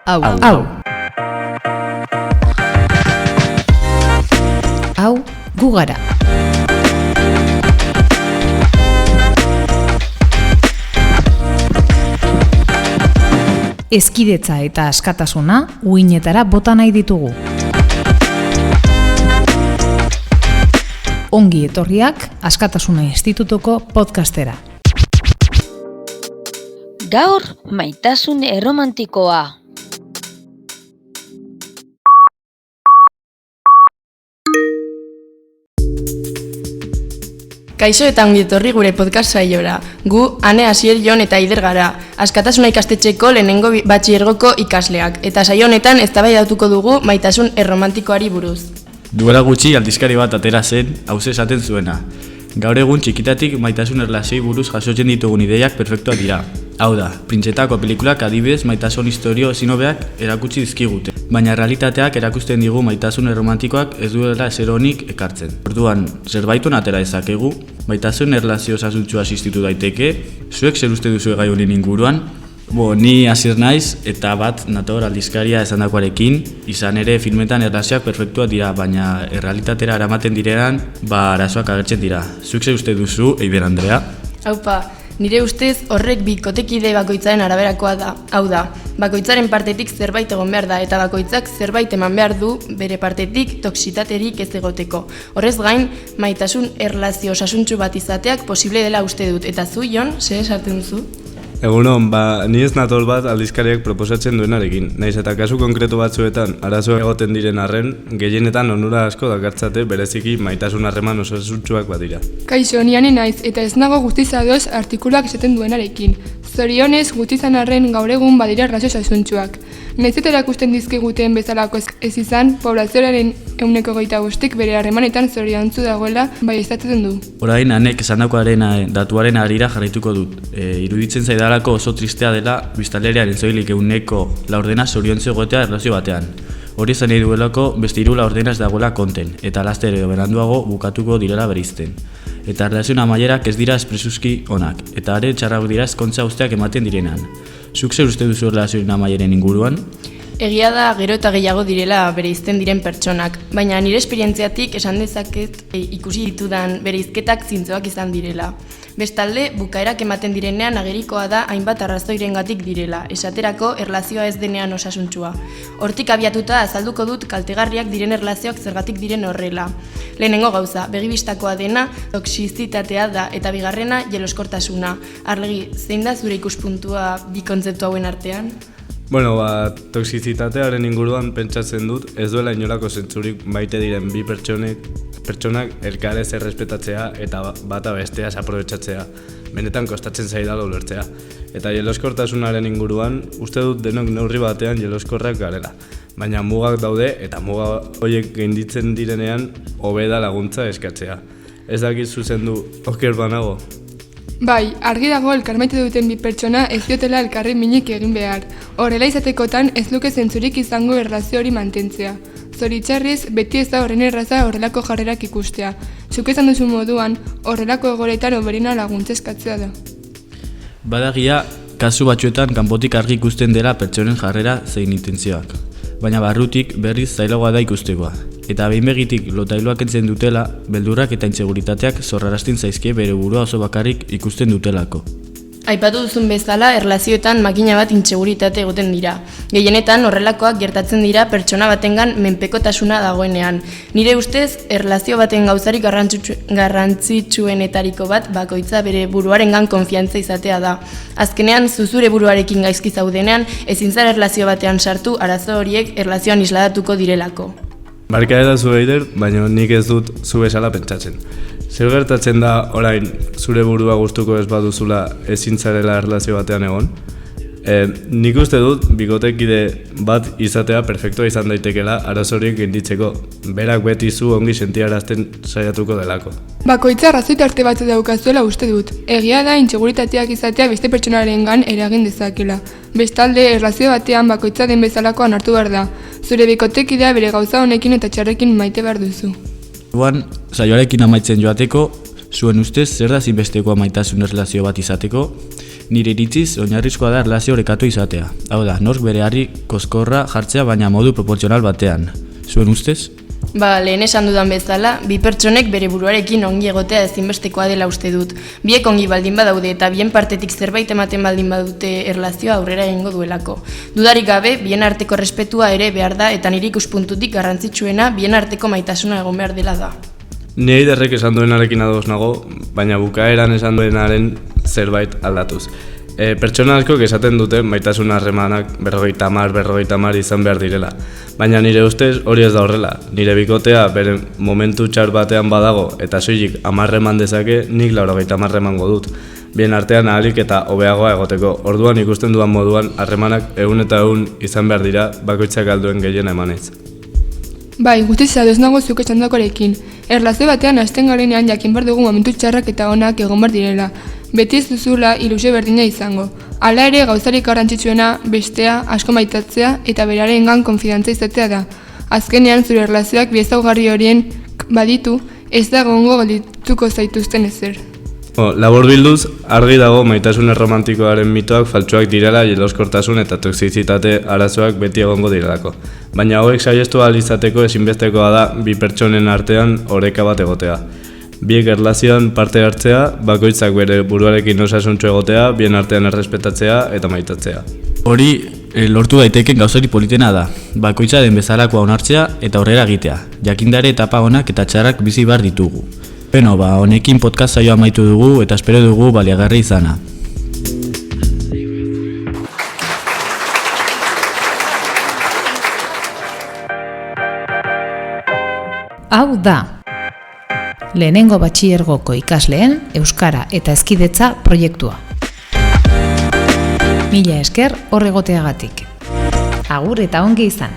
Hau. Hau gu gara. Hezkidetza eta askatasuna uhinetara bota nahi ditugu. Ongi etorriak Askatasuna Institutuko podcastera. Gaur maitasun erromantikoa. Kaixo eta ongi etorri gure podcast saiora. Gu, Ane, Asier, Jon eta Aider gara. Askatasuna ikastetxeko lehenengo batxilergoko ikasleak. Eta saio honetan eztabaidatuko dugu maitasun erromantikoari buruz. Duela gutxi aldizkari bat atera zen, hauze esaten zuena. Gaur egun txikitatik maitasun erlazioi buruz jasotzen ditugun ideiak perfektuak dira. Hau da, printzetako pelikulak adibidez maitasun istorio ezinobeak erakutsi dizkigute. Baina realitateak erakusten digu maitasun erromantikoak ez duela ezer onik ekartzen. Orduan, zerbait on atera dezakegu, maitasun erlazio osasuntsua existitu daiteke, zuek zer uste duzu gai honen inguruan? Ni Asier naiz eta bat nator aldizkaria esandakoarekin, izan ere filmetan erlazioak perfektuak dira, baina errealitatera eramaten direnean, arazoak agertzen dira. Zuek zer uste duzu, Eider Andrea? Haupa, nire ustez horrek bikotekide bakoitzaren araberakoa da. Hau da, bakoitzaren partetik zerbait egon behar da eta bakoitzak zerbait eman behar du bere partetik toksitaterik ez egoteko. Horrez gain, maitasun erlazio osasuntsu bat izateak posible dela uste dut. Eta zu, Jon, zer esaten duzu? Egunon, ni ez nator bat aldizkariak proposatzen duenarekin. Naiz eta kasu konkretu batzuetan arazo egoten diren arren, gehienetan onura asko dakartzate bereziki maitasun harreman osasuntsuak badira. Kaixo, ni Ane naiz eta ez nago guztiz ados artikuluak esaten duenarekin. Zorionez guztizan arren gaur egun badira erlazio osasuntsuak. Nahiz eta erakusten dizkiguten bezalako ez izan, poblazioaren 25% bere harremanetan zoriontsu dagoela baieztatzen du. Orain, Anek esandakoaren datuaren harira jarraituko dut. Iruditzen zaidalako oso tristea dela biztanleriaren soilik 100% zoriontsu egotea erlazio batean. Hori zen nahi duelako beste 3 ez dagoela konten, eta laster edo beranduago bukatuko direla bereizten. Eta erlazioen amaierak ez dira espresuski onak, eta are txarrak dira ezkontza usteak ematen direnean. Zuk zer uste duzu erlazioen amaieren inguruan? Egia da gero eta gehiago direla bereizten diren pertsonak, baina nire esperientziatik esan dezaket ikusi ditudan bereizketak zintzoak izan direla. Bestalde, bukaerak ematen direnean agerikoa da hainbat arrazoirengatik direla, esaterako erlazioa ez denean osasuntsua. Hortik abiatuta azalduko dut kaltegarriak diren erlazioak zergatik diren horrela. Lehenengo gauza, begibistakoa dena toxizitatea da eta bigarrena jeloskortasuna. Arlegi, zein da zure ikuspuntua bi kontzeptu hauen artean? Toxizitatearen inguruan pentsatzen dut ez duela inolako zentzurik maite diren bi pertsonak elkarrez errespetatzea eta bata bestea aprobetxatzea. Benetan kostatzen zaidala ulertzea. Eta jeloskortasunaren inguruan uste dut denok neurri batean jeloskorrak garela. Baina mugak daude eta muga horiek gainditzen direnean hobe da laguntza eskatzea. Ez dakit zuzendu oker banago? Bai, argi dago elkar maite duten bi pertsona ez diotela elkarri minik egin behar. Horrela izatekotan ez luke zentzurik izango erlazio hori mantentzea. Zoritxarriz, beti ez da horren erraza horrelako jarrerak ikustea. Zuk esan duzu moduan, horrelako egoretan oberina laguntza eskatzea da. Badagia, kasu batzuetan kanpotik argi ikusten dela pertsonen jarrera zein intentzioak. Baina barrutik berriz zailagoa da ikustekoa. Eta behin begitik lotailoak entzen dutela, beldurrak eta intseguritateak zorrarazten zaizkie bere burua oso bakarrik ikusten dutelako. Aipatu duzun bezala, erlazioetan makina bat intseguritate egoten dira. Gehienetan horrelakoak gertatzen dira pertsona batengan menpekotasuna dagoenean. Nire ustez, erlazio baten gauzarik garrantzitsuenetariko bat bakoitza bere buruarengan konfiantza izatea da. Azkenean, zure buruarekin gaizki zaudenean, ezin zara erlazio batean sartu arazo horiek erlazioan isladatuko direlako. Barka edazu Eider, baina nik ez dut zu bezala pentsatzen. Zer gertatzen da orain zure burua gustuko ez baduzula ezin zarela erlazio batean egon? Nik uste dut bikotekide bat izatea perfektua izan daitekela arazo horiek gainditzeko. Berak beti zu ongi sentiarazten saiatuko delako. Bakoitza arrazoi tarte batzu daukazuela uste dut. Egia da intseguridatateak izatea beste pertsonarengan eragin dezakela. Bestalde, erlazio batean bakoitza den bezalakoan hartu behar da. Zure bikotekidea bere gauza honekin eta txarrekin maite behar duzu. Saioarekin amaitzen joateko, zuen ustez zer da zinbestekoa maitasun erlazio bat izateko? Nire iritziz, oinarrizkoa da erlazio orekatu izatea. Hau da, nork bere harri koskorra jartzea baina modu proportzional batean. Zuen ustez? Lehen esan dudan bezala, bi pertsonek bere buruarekin ongi egotea ezinbestekoa dela uste dut. Biek ongi baldin badaude eta bien partetik zerbait ematen baldin badute erlazioa aurrera egingo duelako. Dudarik gabe, bien arteko respetua ere behar da eta nire ikuspuntutik garrantzitsuena bien arteko maitasuna egon behar dela da. Ni Eiderrek esan duenarekin ados nago, baina bukaeran esan duenaren zerbait aldatuz. Pertsona askok esaten dute maitasun harremanak 50 izan behar direla. Baina nire ustez hori ez da horrela. Nire bikotea bere momentu txar batean badago eta soilik 10 eman dezake, nik 90 emango dut. Bien artean ahalik eta hobeagoa egoteko. Orduan ikusten duan moduan harremanak 100% izan behar dira bakoitzak alduen gehiena emanez. Bai, guztiz ados nago zuk esandakoarekin. Erlazio batean hasten garenean jakin behar dugu momentu txarrak eta onak egon behar direla. Beti ez duzula ilusio berdina izango. Hala ere gauzarik garrantzitsuena bestea asko maitatzea eta berarengan konfidantza izatea da. Azkenean zure erlazioak bi ezaugarri horien baditu, ez da egongo geldituko zaituzten ezer. Laburbilduz, argi dago maitasun erromantikoaren mitoak faltsuak direla jeloskortasun eta toxizitate arazoak beti egongo direlako. Baina hauek saihestu ahal izateko ezinbestekoa da bi pertsonen artean oreka bat egotea. Biek erlazioan parte hartzea, bakoitzak bere buruarekin osasuntsu egotea, bien artean errespetatzea eta maitatzea. Hori lortu daiteken gauzari politena da. Bakoitza den bezalakoa onartzea eta aurrera egitea. Jakindare etapa onak eta txarrak bizi behar ditugu. Beno, honekin podcast saioa amaitu dugu eta espero dugu baliagarri izana. Hau da. Lehenengo batxilergoko ikasleen euskara eta hezkidetza proiektua. Mila esker hor egoteagatik. Agur eta ongi izan.